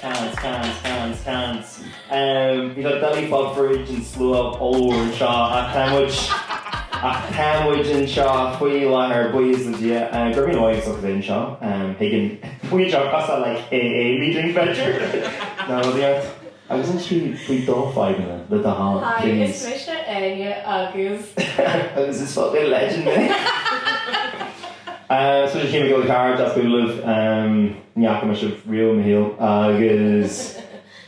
Cans. Bhí le daí fád fridge an slua óir an seo a sandwich an seo faoi lethar buíos na dia gur bhíon óid so bhíon seo higgin faoi seo casa like AA meeting venture no díart agus an trí faoi dófhaidna le a há Hi, is Misha Áine agus agus is fucking legend so just came to go to the car just to live neach me sib riú na hill agus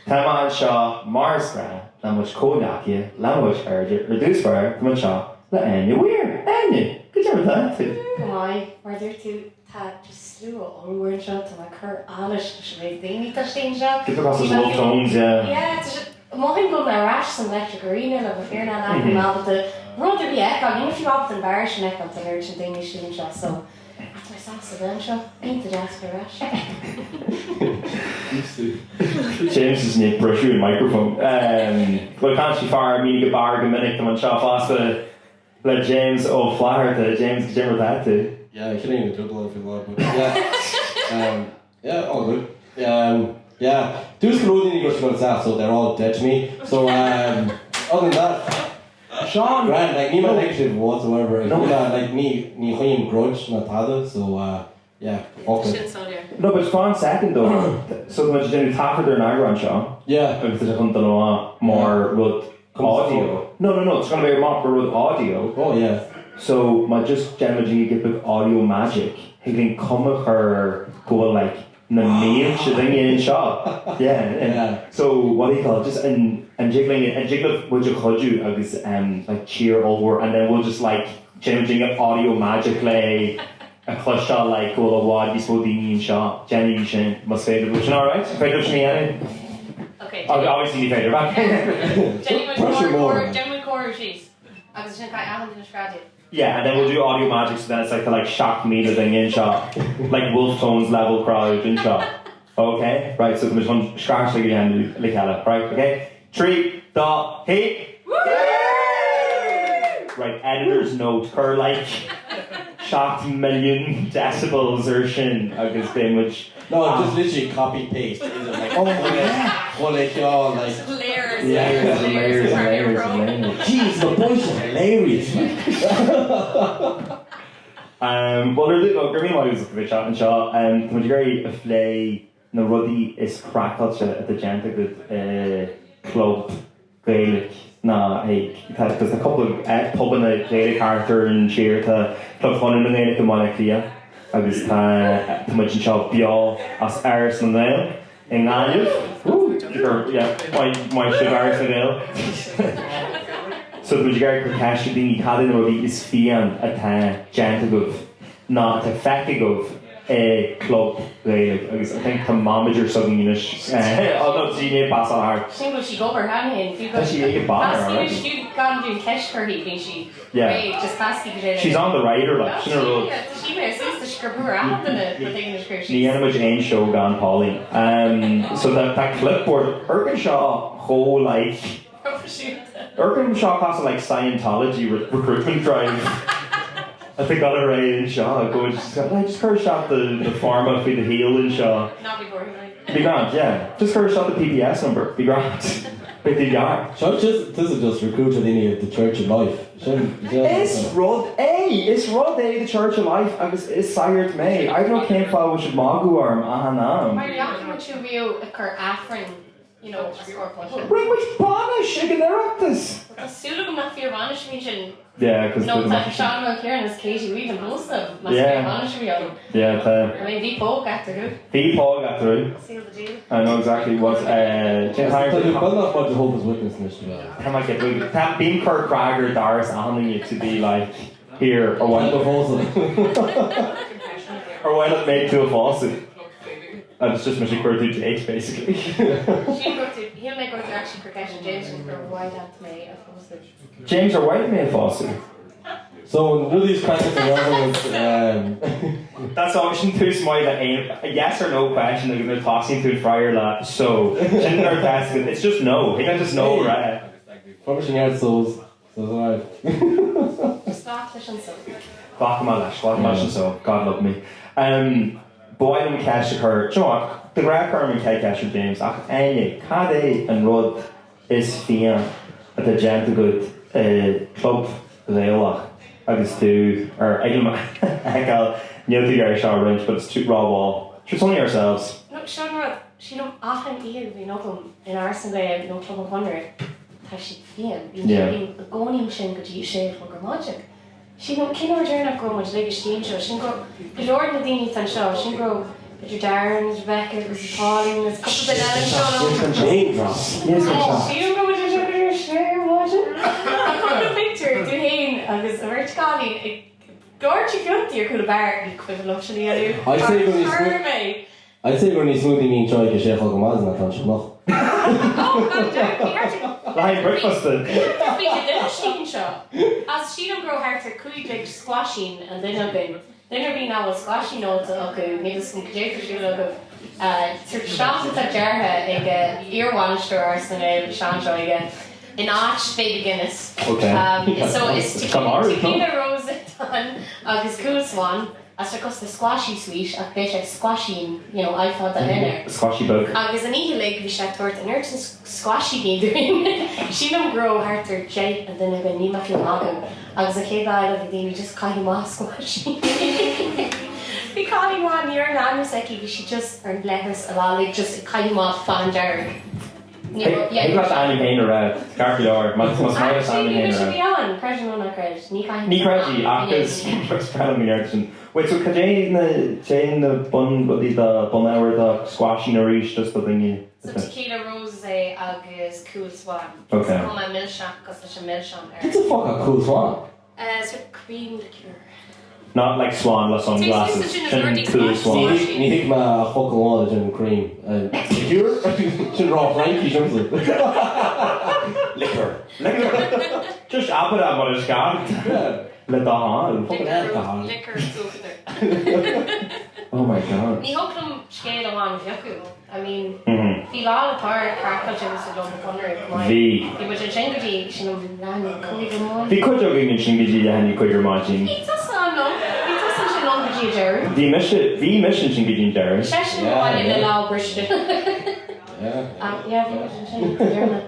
tá an seo Marsgra na much códacia language dúsbar tá seo le Áine weir Áine go tear that Why? Mar dúir tú tá just slú óhhain seo tá le chur Áras leis bhéh daoine tá sin seo. Get across those low tones, yeah. Yeah, máim go na ras san leictri rinne le bh fear na le mábata ruidir bhí ag an if you opt an bar sin ag an tair sin daoine sin seo so after sasa then seo ain't the ask for ras. James is near brushy and microphone. Well, can't she fire me to bar a minute come on shop faster. Let James Flaherty James Jimmer that too. Yeah, I couldn't even dribble if you want, but yeah, all good. Yeah, two screws in English going to so they're all dead to me. So other than that, Sean, grand, like me my negative whatsoever. No, like me chuig grudge not tada. So yeah, okay. No, but Sean second though. So much did you taifead an Eagrán Sean? Yeah. If there's a more with audio. No. It's gonna be more with audio. Oh yeah. So my just generally get big audio magic. He can come with her go like na name thing in shop. Yeah. So what do you call it? Just and jiggling it and jiggle would you call you agus like cheer over and then we'll just like generally get audio magically a clutch shot like go a wad this will be in shop. Jenny Shin must say the which alright? Favorite me Okay. Obviously you favorite back. Genuine core cheese. Agus sin cai ahan in scratch. Yeah, and then we'll do audio magic, so then it's like the like shock meter thing in shot, like Wolfe tones level crowd in shot. Okay, right. So there's one scratch again, like hella. Right, okay. 3, 2, hit. Right, editor's note. Her like shocked million decibels or shin. Agus been which. No, just literally copy paste. Like oh yeah, well like y'all like layers. Layers. Jeez, the boys are hilarious. Well, Ghaillimh was a bit shot and shot. When you go a play, no ruddy is crackle at the gente good club Gaelic. Nah, hey, because a couple of pub in the Gaelic character and cheer to club fun in the Gaelic Monacia. I was too much in shop BEO as Áras na nGail in nGaillimh. Yeah, my shit Áras na nGail. So the majority of cash being had in already is fian at Jantagov, not effective a club Gaelic. I think the manager something in it. Oh no, she pass on her. Single she go over hand in. She a banner. She gone doing cash for he she. Yeah. Just plastic. She's on the rider like she's on the road. She may assist the scrapper after the thing in the script. The animal Jane show gone Polly. So that clipboard Earnshaw whole like Earnshaw class of like Scientology recruitment drive. I think got it right in Shaw. I just heard shot the pharma for the heel in Shaw. Not before he like. Be grand, yeah. Just heard shot the PPS number. Be grand. Big the yard. So this is just recruited in of the Church of Life. It's Rod A, the Church of Life. It's sired May. I don't care if I was Magu or Ahanam. My reaction would you view a cur Afrin, you know, or push. Bring which banish? I can direct this. The suit of not fear vanish region. Yeah, because no time Sean McKieran is Katie Weed and most of them. Yeah. Yeah, I mean, V Paul got through. V Paul got through. Seal the deal. I know exactly what. James Harris. Not much Jehovah's Witness in this. How might get moved? That being Kirk Krager, Doris, handing you to be like here or why or why not made to a faucet? It's just Michigan Queer to Jake basically. He'll make out to actually Kirkashin James and go white out to me a faucet. James or white made faucet. So none of these questions are that's option 2 smile that ain't a yes or no question that they're tossing to fryer that so gender test it's just no. He can just know right. Publishing out souls. So Scottish and so. Scottish and so. God love me. But I don't catch her. Do you know what? the Graham and Kate Asher James, Áine, cad é an rud is fian at the gent good club leor agus tú or nGail nGail gar shot range, but it's too raw wall. Just only ourselves. No, Sean, she no often eat we know in Áras and no club 100. Tá si fian. Bhín gcónaím sin go dtí sé go magic. She no cinál dearnach go muid le stíon seo, sin go leor na daoine tan seo, sin go your Darren, Rebecca, Mrs. Pauline, there's a couple of Ellen shown Name drop. Do you know what you're share watching? I put a picture, Duhane, agus a rich collie, Gorgy Fionti or could have bar equivalent to the other. I'd say when he's smoothie mean try to share how miles and I can't know. Oh, God damn, Live breakfast then. As she don't grow hard to chuig like squashing and then I've been now squashing notes okay, maybe some clear for you look shot at Jarha ag earwan store and Seanshaw again in Arch Baby Guinness. Okay. So it's tequila rose on agus cool swan. As I cost the squashy sweet, a bit like squashing, I thought that in there. Squashy book. Agus an eagle like we shot toward an urchin squashy game. She don't grow harder jay and then I'm going to need my feel long. Agus a kid I love the we just call him off squashy. We call him on near an anuseki, she just earned letters a lot like just call him off fan Jared. Hey, got Áine Hainer out. Careful, or must have Áine Hainer out. Actually, be on. Credit or not credit. Ní credit. Agus spread me urchin. Wait, so could Jane the bun, but the bun hour the squashing or reach just the thingy. So tequila rose agus cool swan. Okay. So my milk shop because there's a milk shop there. It's a fucking cool swan. So cream liqueur. Not like swan with sunglasses. Cool swan. You think my fucking wall is in cream. Liqueur? Should raw Frankie something. Liquor. Just apple that what it's got. Yeah. Let the hand. Fucking alcohol. Liquor soda. Oh my god. Ní hoplum scéal amháin bheochú. I mean, bhí lá apá carcail sa dom conir go Bhí. Bhí muid an singotí sin leanú chuig go mór. Bhí chuid agin an singotí le henni chuig ar máidín. Bhí tas no. Bhí tas an sin longotí Jerry. Bhí mission singotí Jerry. Sesin bháin le lá briste. Yeah, bhí muid an sin Jerry.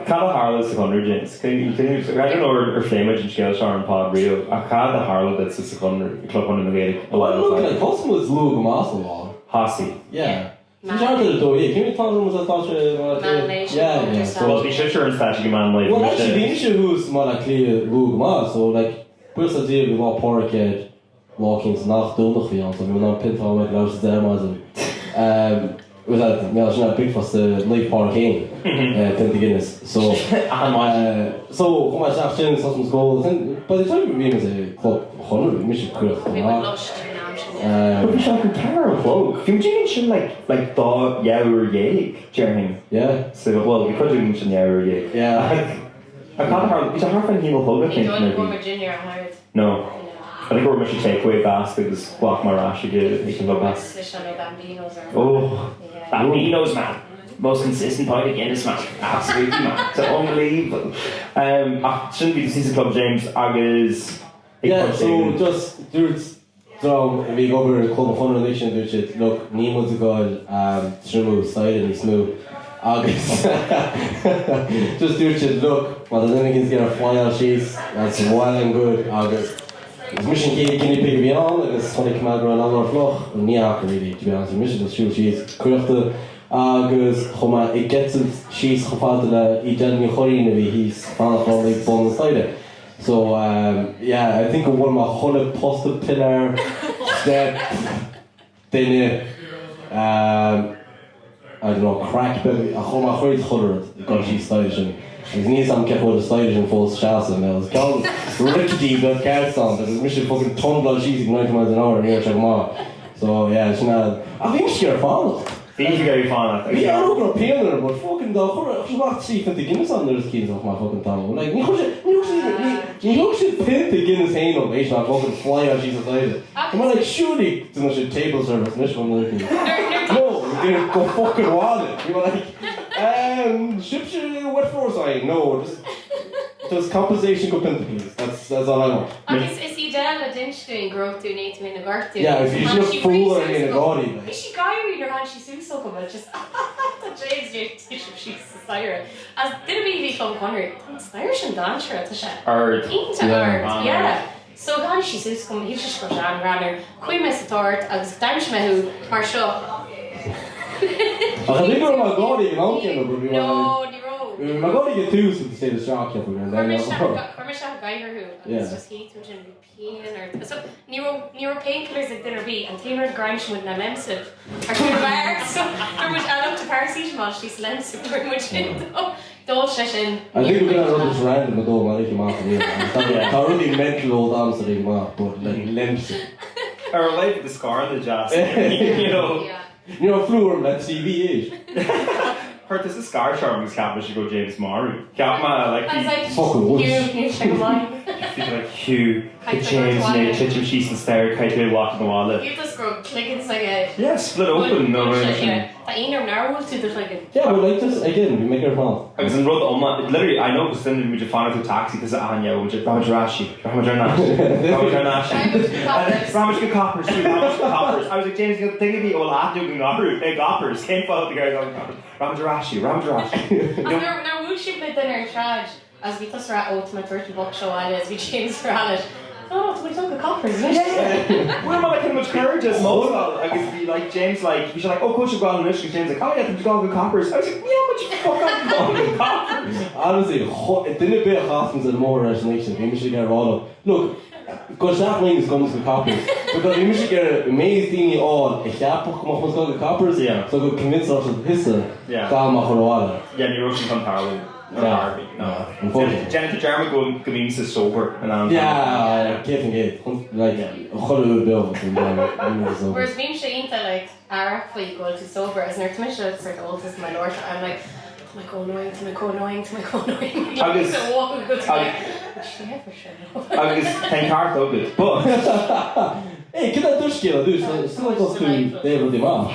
Cad a Harlow's the 100 James. I don't know or flamage and scale star and pod real. A cad the Harlow that's the second club one in the Gaelic. Well, look at Husson was Luke Masterlaw. Hossy. Yeah. Can you tell them what I thought? Yeah. So well, be sure and statue man like. Well, actually, the issue who's more clear Luke Mas. So like, what's the deal with all pork walkings nach donderdag weer aan? So we dan pint houden met luisteren daar maar zo. We zijn een big vast Lake Park heen, Pint Guinness. So kom maar zelf in zoals school. By the time we was a club 100, we should could have. We would love but we should compare a cloak. Can we mention like dog yaur yeg, Jeremy? Yeah. So well, we could mention yaur yeg. Yeah. I can't hard. It's a hard thing to hold. You don't go Virginia or Howard. No. I think we're much takeaway basket is block my rash again. You can look back. Oh. Bambinos, man. Most consistent point again is man. Absolutely, man. It's unbelievable. Shouldn't be the season club, James. Agus. Yeah, so just dudes. So we go over the club of 100 election, which is look, Níos a goal, Shrimu, side and smooth. Agus. Just dudes, look, well, the Linnigans get a file sheets. That's well and good. Agus. It's mission guinea pig beyond, it's funny come out around another flock, and Niak really, to be honest, mission is true, she's cruchte, Agus, Homa, it gets it, she's Hafadla, Idan Yohorina, he's found from the bonus side. So, yeah, I think one of my 100 posted pillar, that, then, I don't know, crack, but a Homa Hoyt 100, because she's station. Agus níos am ceap de stage an fós seaasa me was called rickety but carson but it's mission fucking ton blood cheese 90 miles an hour near Chagma. So yeah, it's not. I think she's fun. These are very fun. Yeah, I'm not gonna pay her, but fucking the horror. She's not see if the Guinness on there's kids off my fucking tongue. Like you should pin the Guinness hand up. He's not fucking fly on she's aside. I'm like surely to much table service. This one looking. No, we're gonna go fucking wild. You were like, ships what for sign? No, just compensation go pin please. That's all I want. Is he dead a dinch doing growth doing 8 in a gart doing. Yeah, if you should have fool in a gaudy. Is she guy reader had she soon so come just the James teach if she's Syra. As did be Tom Connery. Irish and dancer at the shop. Yeah. So gan she soon come he just goes down runner. Queen Miss Tort as dance me who mar show. I think we're my gaudy and all came up. No, my gaudy get two so to say the shock up and then Geiger who it's just heat which in pain or so neuro painkillers at dinner be and tamer grind with an emsive or two bar so there was I looked to paracetamol she's lens very much in dole session. I think we're gonna run this random though I like him off I really mental old answer him off but like lens I relate to the scar on the jazz you know fluor that CV Hurt is a scar charm is cap should go James Murray. Cap like Hugh check mine. Like Hugh, James made Chitcham Sheets and Stair, Kite walking the wall. You just go clicking like a yeah, split open no yeah. Ain't narrow to the clicking. Yeah, but like this again, we make our fun. I was in road on literally I know because then we just found out taxi because Áine which is Ramajarashi. Ramajarashi coppers. I was like James you think of the old goppers came follow the guys on Ramajarashi. Now we'll ship my dinner in charge as we toss our ultimate 30 buck show as we James for it. Oh, we talk of coppers, yeah. We're not like how much courage as most I could be like James like we should like coach you go on Michigan James like yeah there's go coppers. I was like yeah but you fuck up coppers. Honestly, it didn't be a happens in more resonation. We should get all up. Look, because that means comes to coppers. Because we should get amazing all a chap come up with coppers. Yeah. So go convince us of his yeah. Yeah, you're rushing from Parliament. No. Unfortunately. Jennifer Jarman going to sober and yeah, Kevin Gate. Like Hollywood Bill. Whereas me and Shane like Áras for you go to sober as an commissioner for the oldest my lord I'm like to my co-annoying Agus so walking good for sure Agus thank heart though good but hey get that skill do still goes to David Dima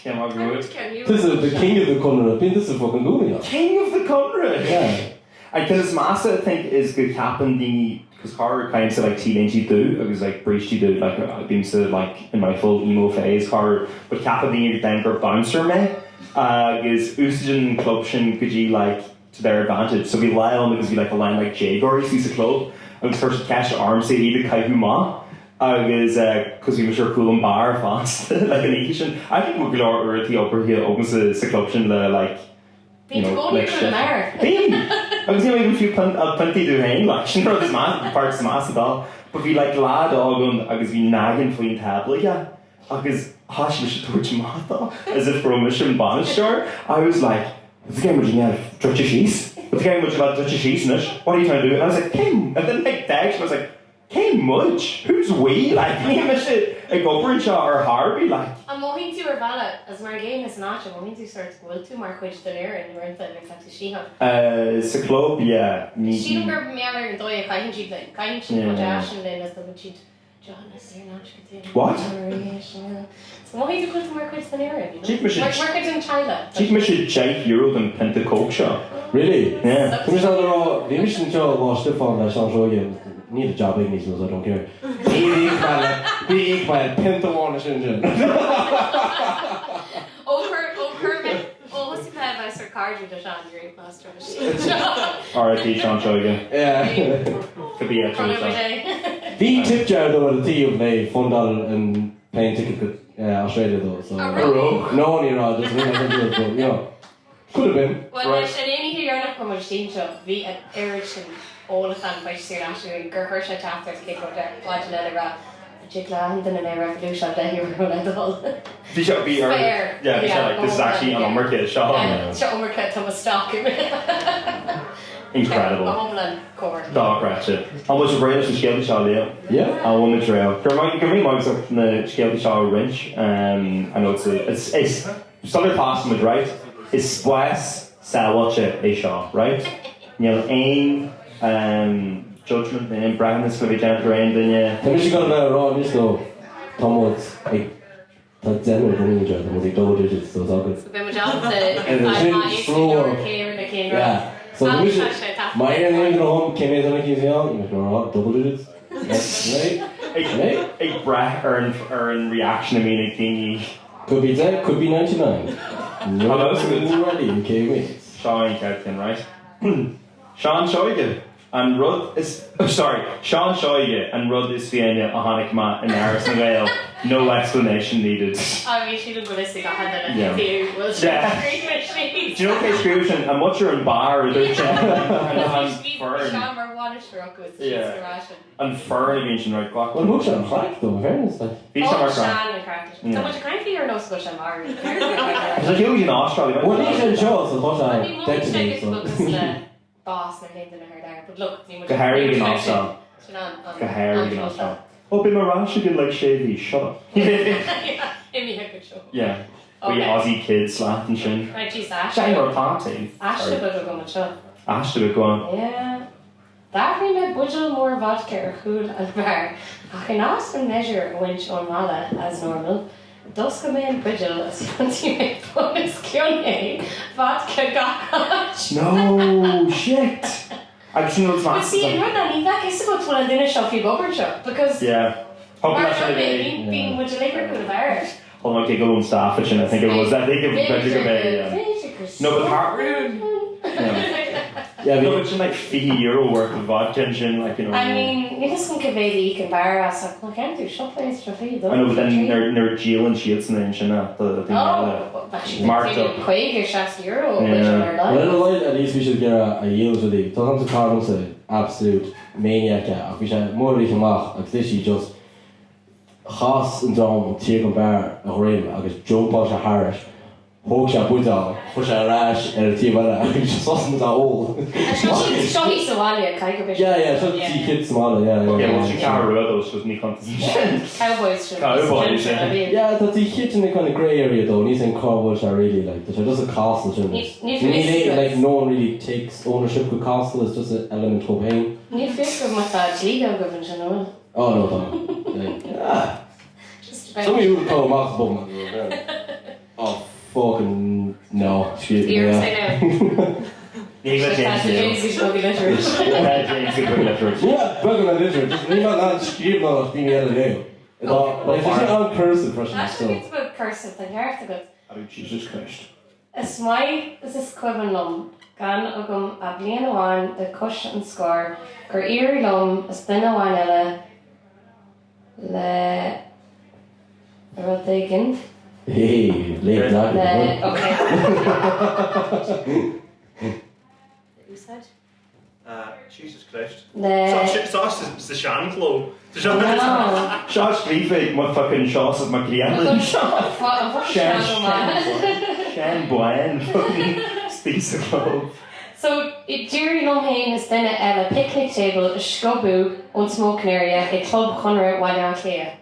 this is the king of the country this is fucking good king of the country yeah I because Massa I think is good happen the because Car kind of like teenage do it was like breached do like I've been to like in my full emo phase Car but Kappa the Denver bouncer me is Usagen Clubshin could you like to their advantage so we lie on because we like a line like Jaguar sees a club and first catch arm say either Kaihuma agus because we were sure cool and bar fast like an Asian I think we're glad or the upper here opens the clubshin like you know like shit I was even a few plenty to hang like you know this man parts of mass at all but we like glad all agus we nagging fleeing tablet yeah agus hash was torch mata as if from a mission bonus short I was like the game would you have Dutch cheese but the game would you about Dutch cheese what are you trying to do and I was like Kim and then like text I was like Kim much who's we like me and shit like Oprah or Harvey like I'm going to Urvala as my game is not I'm going to start school to Mark which the lair and we're in the next to she it's a club yeah she don't grab me and do a kind she like kind she go dash and then as the cheat John is here not what so why do you go to Mark which the lair cheap mission Mark in China cheap mission Jake Euro than Penta Coke shop really yeah so the mission show lost the phone that sounds really need a job in these ones I don't care be equal penta one engine what's the plan by Sir Cardew to Sean your master R.I.P. Sean Shogan yeah could be a the tip jar though at the tea of May $1 and plane ticket to Australia though so no one here just you know could have been well I should only hear you're not from a team show be an Ericsson all the time by Sir Ashley Gerkersha chapters kick out there watching another Jigland and a revolution that you were on the whole this should be fair yeah like this is actually an Umberkit shot Umberkit to a stock incredible Homeland core dog ratchet how much of rain is the Skelly yeah I want the trail give me mugs up from the Skelly Shaw wrench I know it's Southern Plasmid right it's Splash Salwatcha a shot right you know aim judgment and Brian is going to be gentle around and yeah I'm just going to run just go Tom Woods like that's general running job and we double digits so it's all good my job to yeah so my name home came in on a double digits Ag breath ar an reaction I mean ag daoine. Could be dead, could be 99. Hello, so good. Ready, okay, wait. Sean Kelkin, right? Seanálaithe and Rud is Seanálaithe and Rud is Fianna a Hannic Ma in Áras nGael. No explanation needed. I mean, she looked realistic. I had that Yeah. at the was Yeah. great machine. Do you know Criú and what you're in bar they're and fern a bhíonn sin right clock. Well, much on crack though, in fairness. Like. Bhí sem mar crack. Sean and cracked. So much crank for your nose go Sean Mar. There's a huge in Australia. Well, these are shows, so what I I mean, dead check to me, it so. because the boss and Linda and her there. But look, Go Harry in Australia. Go Harry in Australia. Oh, be my rash again like Shavy. Shut up. Yeah, it'd be a good show. Yeah. We Okay. Aussie kids slat and shit. Right, geez, Ash. Shine or party. Ash should go to show. Ash to go on. Yeah. That we met budget more vodka or food and bar. I can ask and measure a winch on Mala as normal. Duska man budget as continue bonus Kyone vodka gotch. No shit. I've seen those But see, in Rwanda, in fact, I suppose when I didn't shop you bubble shop because yeah. Hopefully that's what it is. being would you like her good bar? Hold on, giggle and Stafford, and I think it was. I think it was Benjamin Bay. No, but heart. Yeah, No, but it's like €50 worth of vodka and gin, like you know. I mean, you just think of it, you can bar us. I can't do shop place for free. I know, but then they're Jill and Shields and shit. The thing. Oh, but she marked didn't up. Chuig or €60, Yeah. which are Well, like. at least we should get a yield with it. Don't have to call them an absolute maniac. We should more like him off. Like literally just chas and drum take a bar a rim. I just jump out a heart. Hook a buddha, push a rash, and a team of that. Just wasn't old. Show me Somalia, Kaigo. Yeah, so see kids smaller, yeah. Yeah, well, she can't remember those was me contest. Cowboys should. Cowboys, yeah. Yeah, that's the kids in the kind of grey area though. These in cowboys are really like, it doesn't cost the children. Like no one really takes ownership of castle. It's just an element of pain. Need to figure out that legal government, you know. Oh no, don't. Just Some of you would call Max Bowman. Oh, fucking no. Excuse me. Ears, I know. Neither James James. is going to be literate. James is going to Yeah, better than this. Just leave it on scream on us being the other day. But if you say on cursive for Actually, it's about cursive, then you're after good. Oh, Jesus Christ. Is my is this Quiven gan agum a blian awan the cush and score gur iri lum is bin awan ella le Rodrigan. Hey, late that. Okay. You said? Jesus Christ. The Sauce is the Shanflow. no. Josh Leafig, my fucking shots of my client. Shan Boyan, fucking speaks of love. So, during Romhainn is then at a picnic table, a scobu, on smoking area, a club corner while you're clear.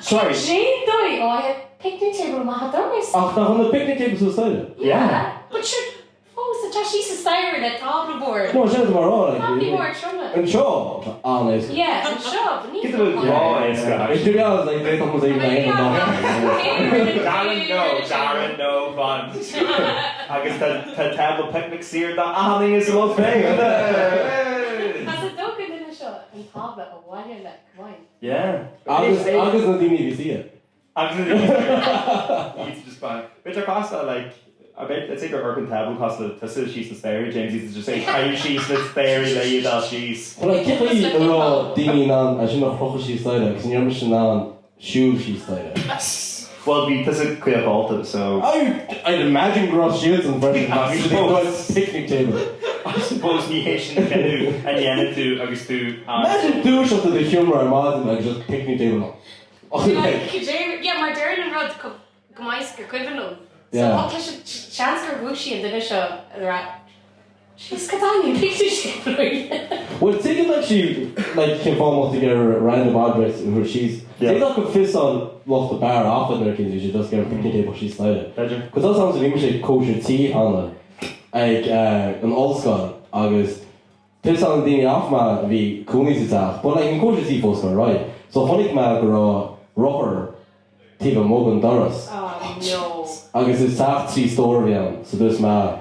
Sorry. Jane Dory, oh, I had picnic table, my doris. Ach, daar van de picnic tables was that? Yeah. But sure, what was the Josh used to stare at table board? Come on, say it tomorrow. Table board, sure. And show. Ah, nice. Yeah, and shop. Get the raw ass guy. To be honest, like, they thought was even like, Darren, no fun. Agus tá table picnic sear da ahling is lo thing. Has a dog in the shop and tablet a while like wine. Yeah. Agus na dini vi see it. It's just fine. Bitter costa like I bet it's like a urban table costa to say she's the stairy James used to just say how she's the stairy lay that she's. But I can't really raw dini nan as you know how she's like because you're missing nan shoe she's like. Well, because it's quite vaulted, so I'd imagine gross shields and fresh actually picnic table. I suppose ni Haitian canoe and Yana to Agus to Imagine douche up to the humor and modern like just picnic table. Yeah, my Darren and Rod Gamaiska Quiven. So what chance for Wushi and the show she's Katani picture table. Well, take it like she like came almost to get a random address where she's. They don't go fist on lost the bar off in their kids. You should just get a picnic table. She's sliding. Because that sounds like English kosher tea on like an old school August. Piss on the off ma vi kunis itself, but like in kosher tea for right. So honig ma go rocker tiva mogan doras. Oh no. August is taft tea store again. So this ma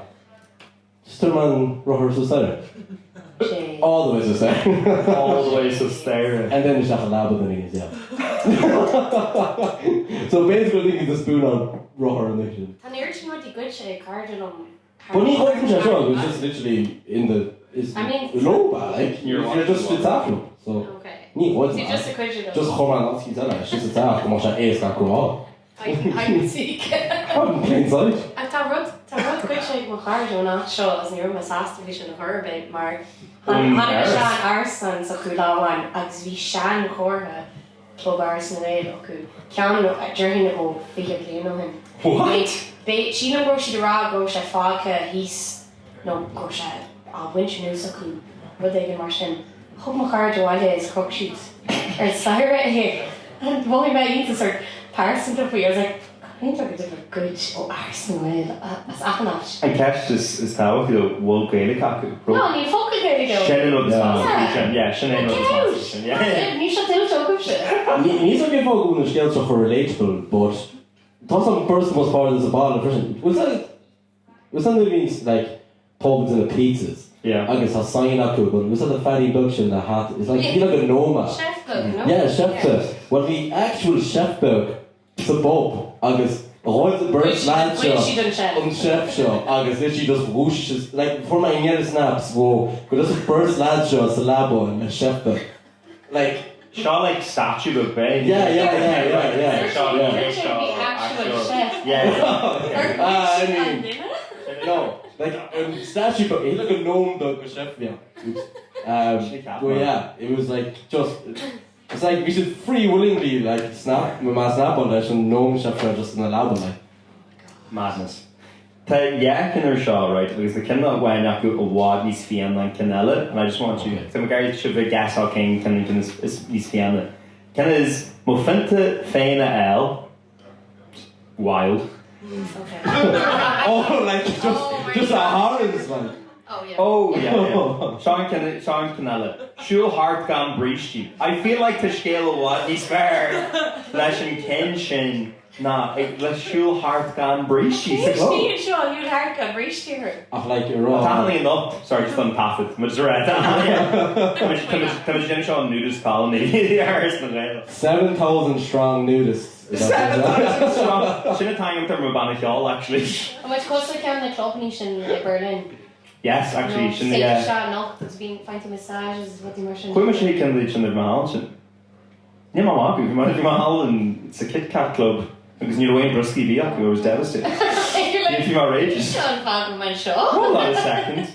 just man rocker so sliding. All the way to Sraith. All the way to Sraith. And then there's a lab of the niggas, yeah. So basically, I think it's a spoon on raw addiction. Tá níor sin rudí good sé cardinal. But he wasn't just wrong, it was just literally in the. I mean, low, like, you're just attacking. So, okay. Ní wasn't. So just a question. Just come on, that's it's just attack. Come on, it's not go I can see. on. Plain sight. Tá rud good sé mo cardinal nach seo as níor mas asta vision of her bit mar hanna sean arsan sa chuláhain agus bhí sean chortha club Áras na Gael acu cean dúirthin ó fiche bliana hin. What? Sí na go si rá go sé fáilte hís nó go sé á winú acu rud éige mar sin. Thug mo cardinal is crook siad saire hé. Bhí me ínta sort person to I was like, I think like a different good Áras na Gael as achanach. And Cash is how if you will Gaelic acu. No, ní focail Gaelic go. Shannon of the translation. Yeah, Shannon of the translation. Yeah. Ní seo til tógam se. Níos a gifá gún na scéil for relatable, but tá some person was part of this ball of person. Was that means like pubs and the pizzas? Yeah. Agus a sign up to it, was that the fatty duction that hat? It's like you like a nomad. Chef book, no? Yeah, chef book. Well, the actual chef book, it's a bob. Agus all the birds land show. She done chef. On chef show. Agus literally just whooshes like before my near snaps. Whoa, but this birds land show. It's a labo and a chef book. Like. Shaw like statue of Bay. Yeah. Actual chef. Yeah. I mean, no, like statue, but he like a gnome dog or chef, yeah. But yeah, it was like just. It's like we should free willingly like snap my snap on that and gnome chef just in the lab like. Madness. Tá in our show, right? Because the kinda when I go a wad these fianna canella, and I just want you. So my guy should be gas king can is these fianna. Can is mofenta feina L wild. Okay. Oh, like just a horrors like. Oh yeah. Sean Canella. Shul heart gone breachy. I feel like to scale of what he's fair. Lesson Kenshin. Nah, let's shul heart gone breachy. She's sure you'd heart gone breachy her. Of like you're wrong. Family enough. Sorry, just on taifead. Much right. Come on, Sean nudist colony. Áras na Gael. 7,000 strong nudists. 7,000 strong. Shouldn't time him to Mabanichal actually. How much closer can the club niche in Berlin? Yes, actually, shouldn't yeah. No, it's been finding massages with the immersion. Quite much he can reach in the mahal. Yeah, my mom. If you want to do mahal, and it's a Kit Kat club because you're away in Brusky Biak, I was devastated. If you're outrageous. Hold on a second.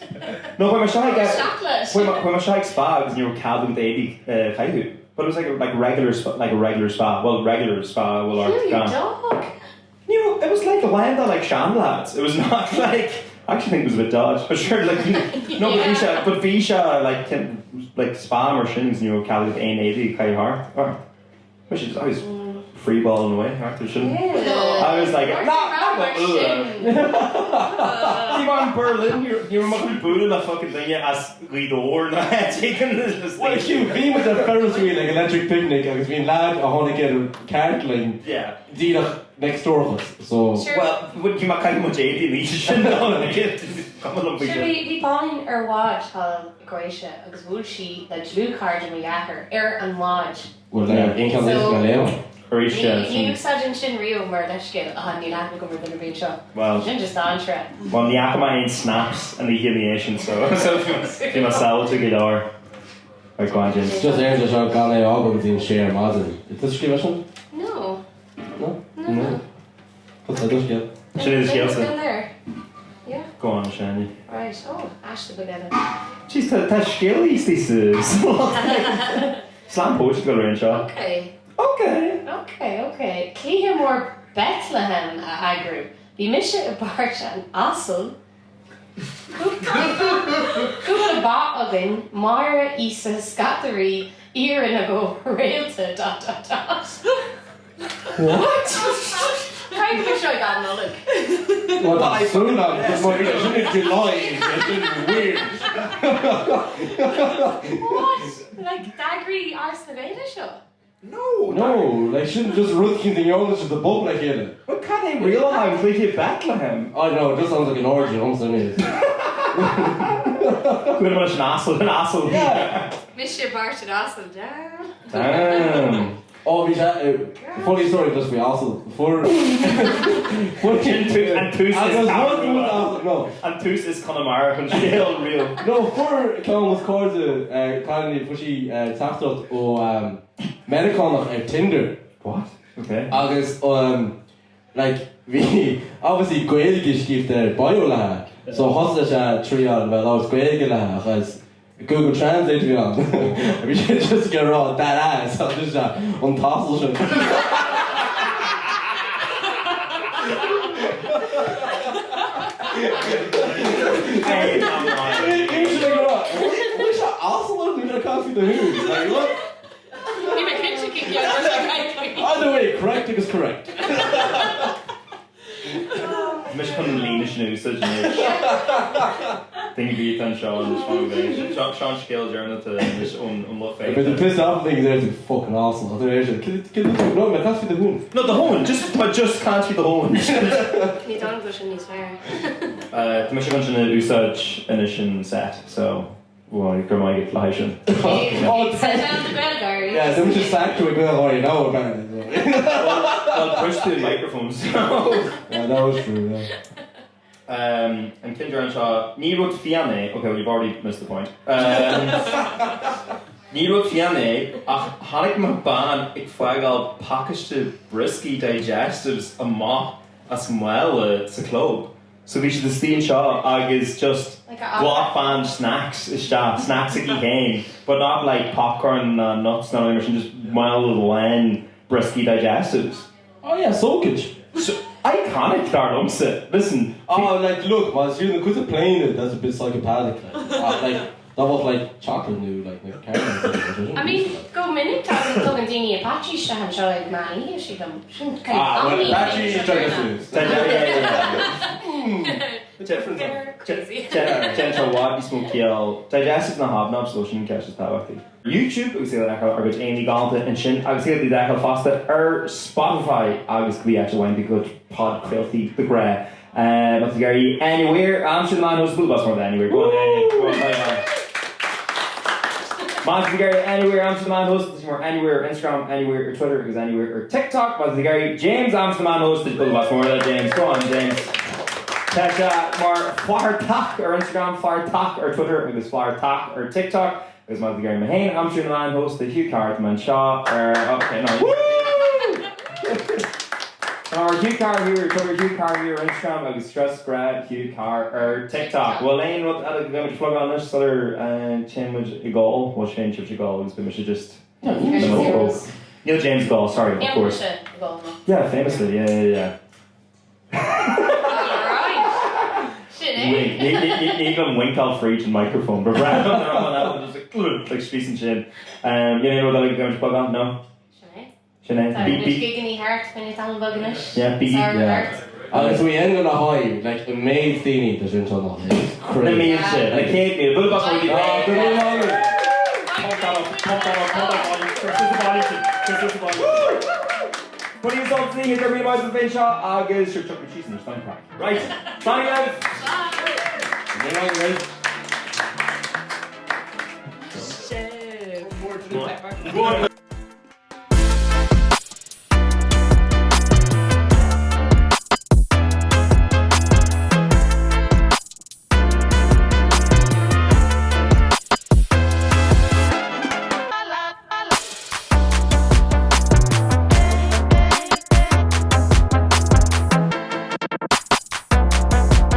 No, when my shy get when my shy spa, because you were cab with 80 chraoladh. But it was like a regular spa. Well, regular spa. Well, our dog. You know, it was like a land like Shan lads. It was not like. I actually think it was a bit dodge, but sure, like no, but Visha like spam or shins, you know, Cali with 80 kind of hard, or which is always free balling away after shouldn't. I was like, you were in Berlin, you were mucking booting the fucking thing as leor, taking this. Well, Hugh, being with the Ferris wheel like electric picnic, I was being lad, I want to get a cartling. Yeah. Next door of us, so. Sure. Well, would you kind of much 80 and you shouldn't know. Should we báin watch Croatia agus bhfuil she the blue card in my yacker and watch. Well, income is Ghaillimh. You said in Shin Rio mar leiscin a ní leithna go mar duna bhíonn seo. Well, Sin just answer. Well, the Yakima ain't snaps and the humiliation, so if you must sell to get over. Right, go on, Jim. Just there, just on Ghaillimh albums in share Mazin. Is this Skrivashin? No. No. What's that just get? Should I just there? Yeah. Go on, Shani. Right. Oh, Ashley together. Jeez, that's scary, this is. Slam poetry go around, Shaw. Okay. Okay. Clíhe mór Bethlehem a agrú. Bhí mise a báirt an asal. Cúpla bá agin, Mara isa scatarí íran a go réalta ... What? Trying to make sure I got an look. Well, that's soon on, because what it's in July, it's weird. What? Like Dagry Áras na Gael show? No, like shouldn't just Ruthkin the youngest of the book like it. What can they realise? Like Bethlehem. Oh no, it just sounds like an orgy, I'm saying it. Gwyn yma'n an asol. Mr. Bart and Asel, damn. Damn. Oh, funny story just for Asel. And Tus is Connemara and Shale real. No, for Colin was called kind of pushy taftot or Medicon Tinder. What? Okay. Agus like we obviously Ghaillimh gift there biola. So hostage trial well I was Ghaillimh because Google Translate me on. We should just get raw that ass. I'm just on tassel. Hey, come on. Wish I also wanted to get a coffee the Who. Like what? Either way, correct is correct. Mis chun líne snú such Thing beat on Sean is fun way. Sean scale journal to this unlock face. But the pissed off thing there is fucking awesome. No, I can't see the Hoon. No, the Hoon. Just can't see the Hoon. Ní dá go sin níos fearr. The mis gun sin úsáid in set, so well, go my get lition. Set down the Gaelgar. Yeah, they just sacked to a girl already know apparently. Well, push the microphones. Yeah, that was true, yeah. And Kinder and Shaw, Ní rud fianne. Okay, well, you've already missed the point. Ní rud fianne, ach hannig ma ban ik fágal packaged brisky digestives a ma as well sa club. So we should the Shaw agus just block fan snacks snacks again, but not like popcorn nuts, not like just mild len brisky digestives. Oh yeah, soakage. So iconic Darlumse. Listen. Oh, like look, while you're because of playing it, that's a bit psychopathic. Like that was like chocolate new, like caramel. I mean, go minute time talking to me Apache stand show like man, you should come. Well, Apache is trying to Gentle what you smoke kill. Digestive na hobnob solution catches taifead. YouTube, we see that I got Amy Galta and Shin. I see that I faster Spotify. Agus could be actually one the good phodchraoladh the grey. But Gary anywhere. I'm sure the man knows the bus more than anywhere. Go on, Man, Gary anywhere. I'm sure the man hosts more anywhere. Instagram anywhere or Twitter is anywhere or TikTok. But Gary James, I'm sure the man hosts the bus more than James. Go on, James. Catch more flartak or Instagram flartak or Twitter. It was flartak or TikTok. It was my Gary Mahane. I'm sure the man hosts the Hugh man Shaw. Okay, no. Or Hugh Carr here, Twitter, Hugh Carr here, Instagram, agus stress grad, Hugh Carr, or TikTok. Well, Lane, what I'm going to plug on this other chin with a goal. What's change of a goal? We should just. Neil James goal, sorry, of course. Yeah, famously, yeah. Alright. Shit, eh? Even wink out for each microphone, but Brad on the wrong one, just like Spreith and chin. You know what I'm going to plug on? No? Sinead. Giggany heart when it's on bugginish. Yeah, big heart. So we end on a high, like the main thing that's in on it's crazy. The main shit, like cake me, but that's what we do. What are you all seeing? It's every night of the shot. Agus, your chocolate cheese and your stone crack. Right, signing out. Shit.